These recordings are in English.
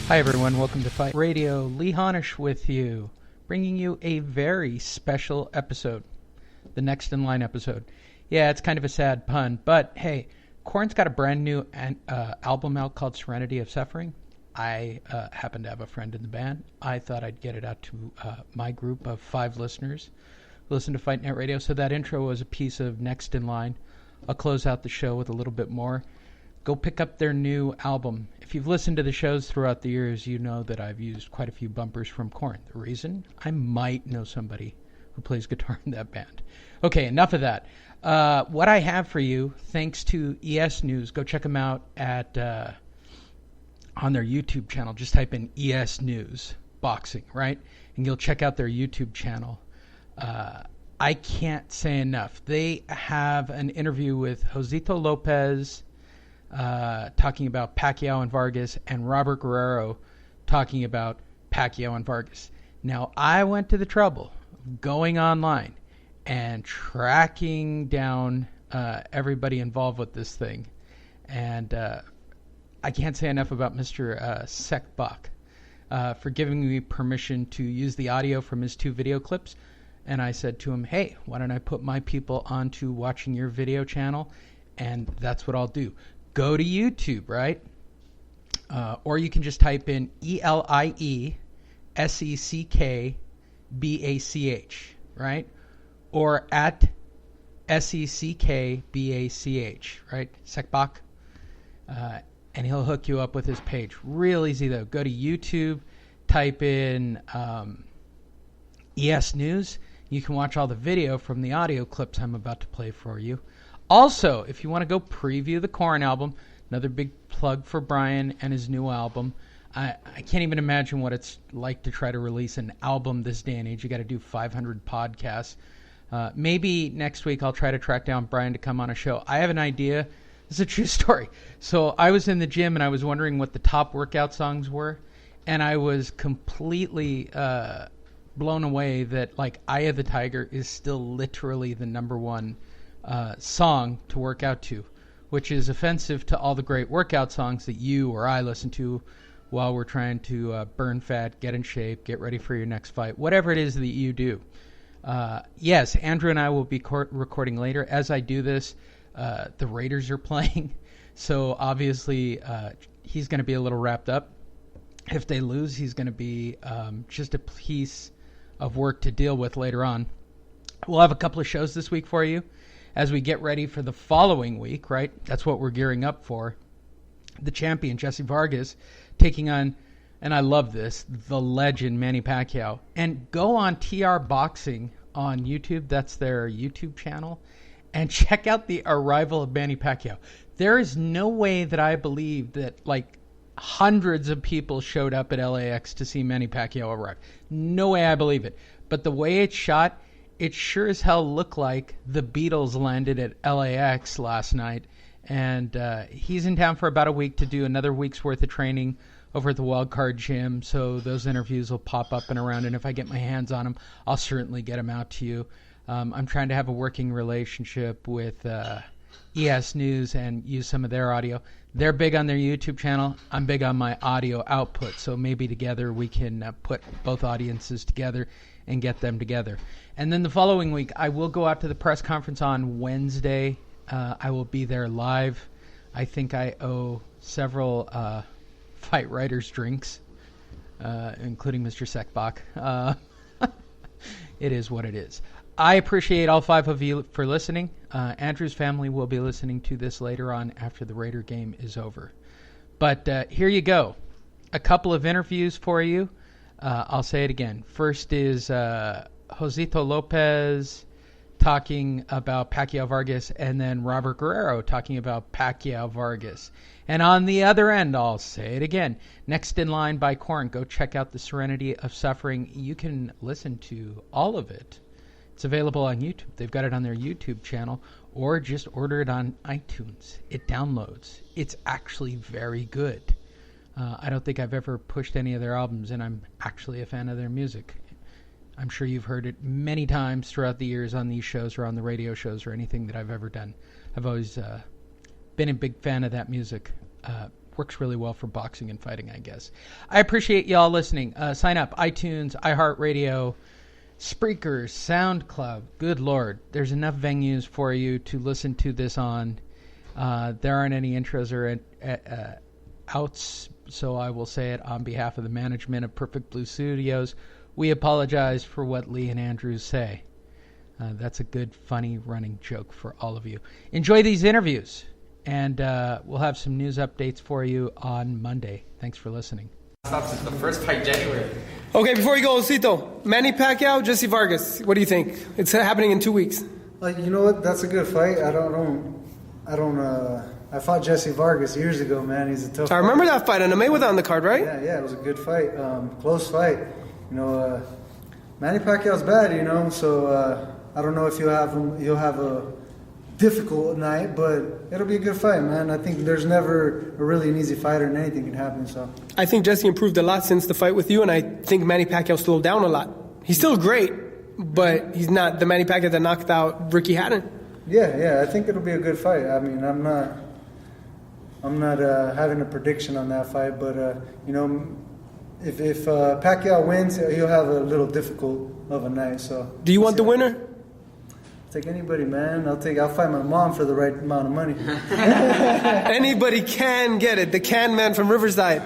Hi everyone, welcome to Fight Radio. Lee Honish with you, bringing you a very special episode, the next in line episode. Yeah, it's kind of a sad pun, but hey, Korn's got a brand new album out called Serenity of Suffering. I happen to have a friend in the band. I thought I'd get it out to my group of 5 listeners who listen to Fight Net Radio. So that intro was a piece of Next in Line. I'll close out the show with a little bit more. Go pick up their new album. If you've listened to the shows throughout the years, you know that I've used quite a few bumpers from Korn. The reason? I might know somebody who plays guitar in that band. Okay, enough of that. What I have for you, thanks to ES News, go check them out at on their YouTube channel. Just type in ES News Boxing, right? And you'll check out their YouTube channel. I can't say enough. They have an interview with Josito Lopez, talking about Pacquiao and Vargas, and Robert Guerrero talking about Pacquiao and Vargas. Now, I went to the trouble of going online and tracking down everybody involved with this thing. And I can't say enough about Mr. Sekbach for giving me permission to use the audio from his 2 video clips. And I said to him, hey, why don't I put my people onto watching your video channel? And that's what I'll do. Go to YouTube, right? Or you can just type in ELIESECKBACH, right? Or at SECKBACH, right? Sekbach. And he'll hook you up with his page. Real easy, though. Go to YouTube, type in ES News. You can watch all the video from the audio clips I'm about to play for you. Also, if you want to go preview the Korn album, another big plug for Brian and his new album. I can't even imagine what it's like to try to release an album this day and age. You got to do 500 podcasts. Maybe next week I'll try to track down Brian to come on a show. I have an idea. It's a true story. So I was in the gym and I was wondering what the top workout songs were. And I was completely blown away that, like, Eye of the Tiger is still literally the number one song to work out to, which is offensive to all the great workout songs that you or I listen to while we're trying to burn fat, get in shape, get ready for your next fight, whatever it is that you do. Yes, Andrew and I will be recording later. As I do this, the Raiders are playing, so obviously he's going to be a little wrapped up. If they lose, he's going to be just a piece of work to deal with later on. We'll have a couple of shows this week for you as we get ready for the following week, right? That's what we're gearing up for. The champion, Jesse Vargas, taking on, and I love this, the legend, Manny Pacquiao. And go on TR Boxing on YouTube. That's their YouTube channel. And check out the arrival of Manny Pacquiao. There is no way that I believe that, like, hundreds of people showed up at LAX to see Manny Pacquiao arrive. No way I believe it. But the way it's shot, it sure as hell looked like the Beatles landed at LAX last night. And he's in town for about a week to do another week's worth of training over at the Wildcard Gym. So those interviews will pop up and around. And if I get my hands on them, I'll certainly get them out to you. I'm trying to have a working relationship with ES News and use some of their audio. They're big on their YouTube channel. I'm big on my audio output. So maybe together we can put both audiences together and get them together. And then the following week, I will go out to the press conference on Wednesday. I will be there live. I think I owe several fight writers drinks, including Mr. Sekbach. It is what it is. I appreciate all 5 of you for listening. Andrew's family will be listening to this later on after the Raider game is over. But here you go. A couple of interviews for you. I'll say it again. First is Josito Lopez talking about Pacquiao Vargas, and then Robert Guerrero talking about Pacquiao Vargas. And on the other end, I'll say it again, Next in Line by Korn. Go check out the Serenity of Suffering. You can listen to all of it. It's available on YouTube. They've got it on their YouTube channel, or just order it on iTunes. It downloads. It's actually very good. I don't think I've ever pushed any of their albums, and I'm actually a fan of their music. I'm sure you've heard it many times throughout the years on these shows or on the radio shows or anything that I've ever done. I've always been a big fan of that music. works really well for boxing and fighting, I guess. I appreciate y'all listening. Sign up, iTunes, iHeartRadio, Spreaker, SoundCloud. Good Lord, there's enough venues for you to listen to this on. There aren't any intros or outs, so I will say it on behalf of the management of Perfect Blue Studios. We apologize for what Lee and Andrews say. That's a good, funny running joke for all of you. Enjoy these interviews, and we'll have some news updates for you on Monday. Thanks for listening. Since the first fight, January. Okay, before you go, Osito, Manny Pacquiao, Jesse Vargas. What do you think? It's happening in 2 weeks. You know what? That's a good fight. I fought Jesse Vargas years ago, man. He's a tough I remember that fight, and a Mayweather on the card, right? Yeah, it was a good fight. Close fight. Manny Pacquiao's bad, so I don't know if he'll have a difficult night, but it'll be a good fight, man. I think there's never a really an easy fighter and anything can happen, so. I think Jesse improved a lot since the fight with you, and I think Manny Pacquiao slowed down a lot. He's still great, but he's not the Manny Pacquiao that knocked out Ricky Hatton. Yeah, I think it'll be a good fight. I mean, I'm not having a prediction on that fight, but if Pacquiao wins, he'll have a little difficult of a night. So. Do you want the winner? Take anybody, man. I'll fight my mom for the right amount of money. Anybody can get it. The can man from Riverside.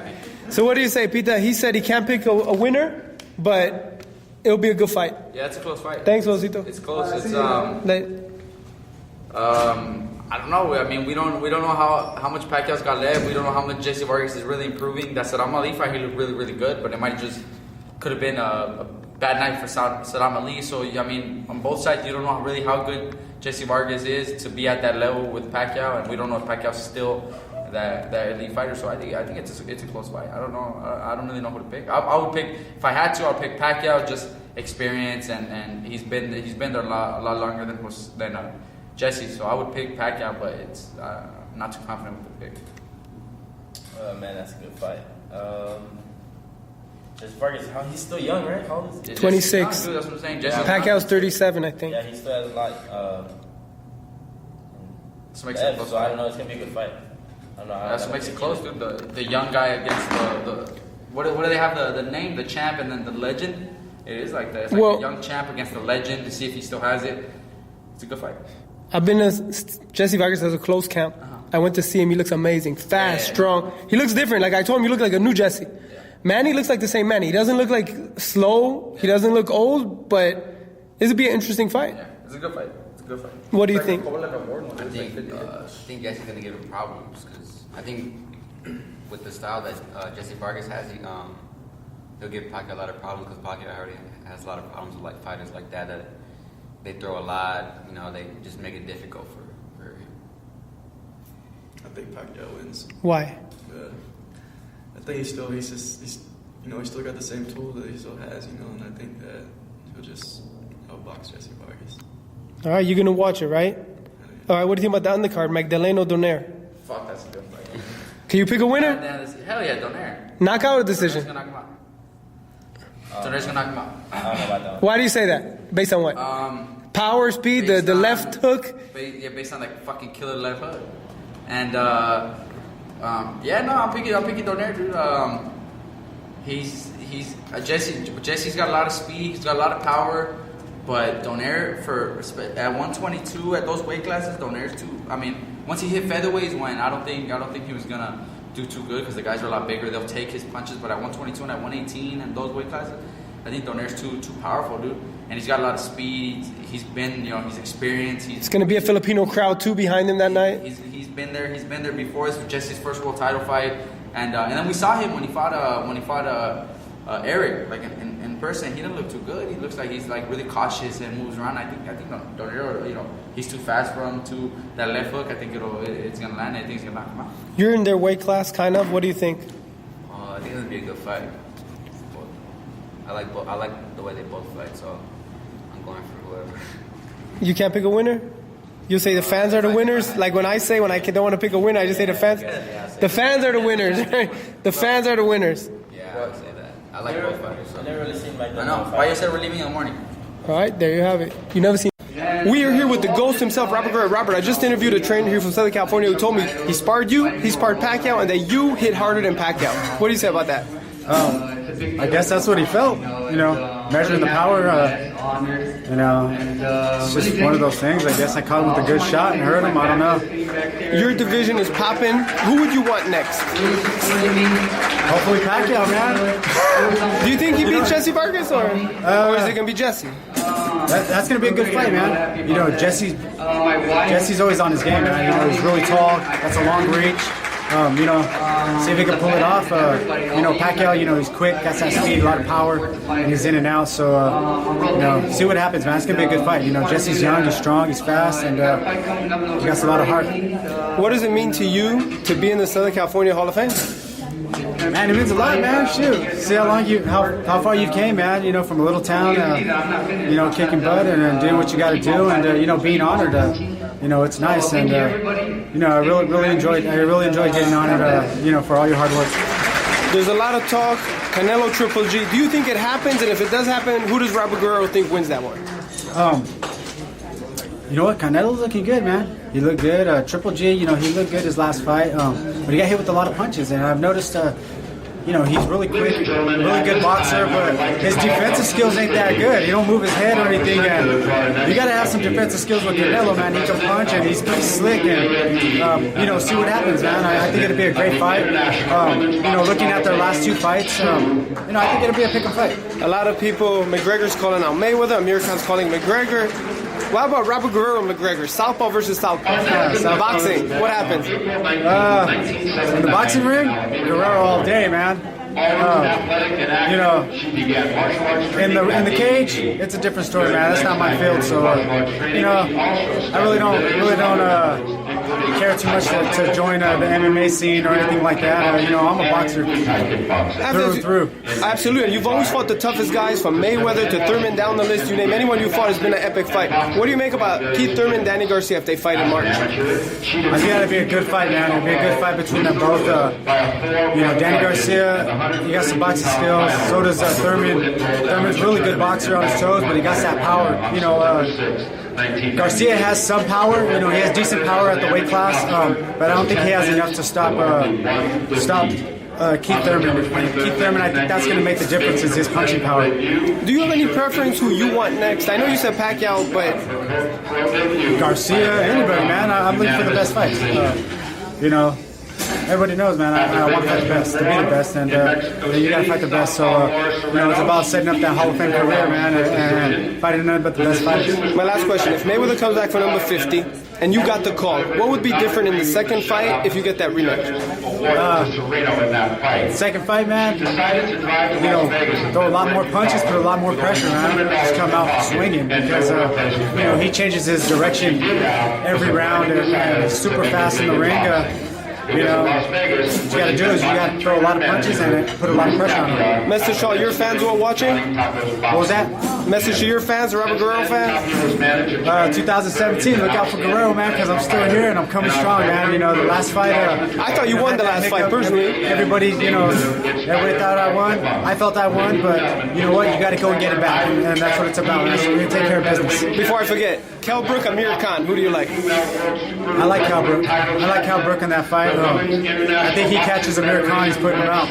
So what do you say, Pita? He said he can't pick a winner, but it'll be a good fight. Yeah, it's a close fight. Thanks, Osito. It's close. I don't know. I mean, we don't know how much Pacquiao's got left. We don't know how much Jesse Vargas is really improving. That Saddam Ali fight, he looked really, really good, but it could have been a bad night for Saddam Ali. So, I mean, on both sides, you don't know really how good Jesse Vargas is to be at that level with Pacquiao, and we don't know if Pacquiao's still that elite fighter. So I think it's a close fight. I don't know. I don't really know who to pick. I would pick, if I had to, I'll pick Pacquiao, just experience, and he's been there a lot longer than Jesse. So I would pick Pacquiao, but it's not too confident with the pick. Man, that's a good fight. Jesse Vargas, he's still young, right? How old is he? 26. That's what I'm saying. Pacquiao's 37, I think. Yeah, he still has a lot. So makes it close. So I don't know. It's gonna be a good fight. I don't know. That's what makes it close, dude. The young guy against the what do they have the name, the champ, and then the legend. It is like that. It's like a young champ against the legend to see if he still has it. It's a good fight. I've been Jesse Vargas has a close camp. I went to see him. He looks amazing, fast, strong. He looks different. Like I told him, you look like a new Jesse. Manny looks like the same Manny. He doesn't look like slow. He doesn't look old, but this would be an interesting fight. Yeah, it's a good fight. What do you think? I think Jesse's going to give him problems because I think with the style that Jesse Vargas has, he'll give Pacquiao a lot of problems because Pacquiao already has a lot of problems with like fighters like that they throw a lot. They just make it difficult for him. I think Pacquiao wins. Why? I think he's still got the same tools that he still has, and I think that he'll just outbox Jesse Vargas. All right, you're going to watch it, right? All right, what do you think about the undercard, Magdaleno Donaire? Fuck, that's a good fight. Can you pick a winner? Hell yeah, Donaire. Knockout or decision? Donaire's gonna knock him out. Donaire's gonna knock him out. I don't know about that one. Why do you say that? Based on what? Power, speed, the left hook? Based on like fucking killer left hook. And I'm picking Donaire, dude. Jesse's got a lot of speed, he's got a lot of power, but Donaire at 122 at those weight classes, Donaire's too. I mean, once he hit featherweight, I don't think he was gonna do too good because the guys are a lot bigger. They'll take his punches, but at 122 and at 118 and those weight classes, I think Donaire's too powerful, dude. And he's got a lot of speed. He's been, he's experienced. It's gonna be a Filipino crowd too behind him that night. He's been there. He's been there before. This was Jesse's first world title fight, and then we saw him when he fought Eric, like in person. He didn't look too good. He looks like he's like really cautious and moves around. I think Donaire, he's too fast for him. To that left hook, I think it's gonna land. I think it's gonna knock him out. You're in their weight class, kind of. What do you think? I think it's gonna be a good fight. I like the way they both fight, so I'm going for whoever. You can't pick a winner? You say the fans are the winners? Like when I don't want to pick a winner, I just say the fans. The fans are the winners. The fans are the winners. Yeah, I would say that. I like both fighters. I never really seen like that. I know. Why you said we're leaving in the morning? All right, there you have it. You never seen. We are here with the ghost himself, Robert Guerrero. Robert, I just interviewed a trainer here from Southern California who told me he sparred you, he sparred Pacquiao, and that you hit harder than Pacquiao. What do you say about that? I guess that's what he felt, measuring the power, it's just one of those things. I guess I caught him with a good shot and hurt him, I don't know. Your division is popping. Who would you want next? Hopefully Pacquiao, man. Do you think he beats Jesse Vargas, or is it going to be Jesse? That's going to be a good fight, man. Jesse's always on his game, man. He's really tall, that's a long reach. See if he can pull it off. Pacquiao, he's quick, got that speed, a lot of power, and he's in and out. So, see what happens, man. It's going to be a good fight. Jesse's young, he's strong, he's fast, and he got a lot of heart. What does it mean to you to be in the Southern California Hall of Fame? Man, it means a lot, man. Shoot, see how far you came, man. From a little town, kicking butt and doing what you got to do, and being honored. It's nice, and I really enjoyed getting honored, for all your hard work. There's a lot of talk. Canelo Triple G. Do you think it happens? And if it does happen, who does Robert Guerrero think wins that one? You know what? Canelo's looking good, man. He looked good. Triple G, he looked good his last fight. But he got hit with a lot of punches, and I've noticed, he's really quick, really good boxer, but his defensive skills ain't that good. He don't move his head or anything, and you got to have some defensive skills with Canelo, man. He can punch, and he's pretty slick, and, see what happens, man. I think it'll be a great fight. Looking at their last two fights, I think it'll be a pick-em fight. A lot of people, McGregor's calling out Mayweather, Amir Khan's calling McGregor. What about Robert Guerrero and McGregor? Southpaw versus Southpaw. Boxing, what happens? In the boxing ring, Guerrero all day, man. In the cage, it's a different story, man. That's not my field, so I really don't care too much to join the MMA scene or anything like that. I'm a boxer through and through. Absolutely. You've always fought the toughest guys, from Mayweather to Thurman down the list. You name anyone you fought has been an epic fight. What do you make about Keith Thurman, Danny Garcia if they fight in March? I think that'd be a good fight, man. It'd be a good fight between them both. Danny Garcia, he got some boxing skills. So does Thurman. Thurman's a really good boxer on his toes, but he got that power. Garcia has some power. He has decent power at the weight class, but I don't think he has enough to stop Keith Thurman. Keith Thurman, I think that's going to make the difference, is his punching power. Do you have any preference who you want next? I know you said Pacquiao, but Garcia, anybody, man. I'm looking for the best fights. Everybody knows, man, I want to fight the best, to be the best, and you got to fight the best. So, it's about setting up that Hall of Fame career, man, and fighting none but the best fighters. My last question, if Mayweather comes back for number 50, and you got the call, what would be different in the second fight if you get that rematch? Second fight, man, throw a lot more punches, put a lot more pressure, man. Just come out swinging, because, he changes his direction every round, and he's super fast in the ring. What you got to do is you got to throw a lot of punches and put a lot of pressure on him. Message to all your fans who are watching? What was that? Message to your fans, the Robert Guerrero fans? 2017, look out for Guerrero, man, because I'm still here and I'm coming strong, man. The last fight... I thought you won the last fight, personally. Everybody thought I won. I felt I won, but you know what? You got to go and get it back, and that's what it's about. We're going to take care of business. Before I forget, Kell Brook, Amir Khan, who do you like? I like Kell Brook. I like Kell Brook in that fight. I think he catches Amir Khan, he's putting him out.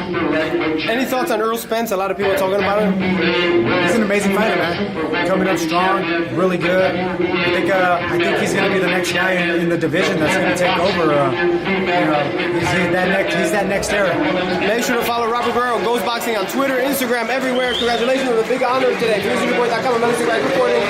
Any thoughts on Earl Spence? A lot of people are talking about him. He's an amazing fighter, man. Coming up strong, really good. I think he's going to be the next guy in the division that's going to take over. He's that next era. Make sure to follow Robert Guerrero, Ghost Boxing on Twitter, Instagram, everywhere. Congratulations on the big honor today. ViewsReport.com, I'm Melissa Greg reporting.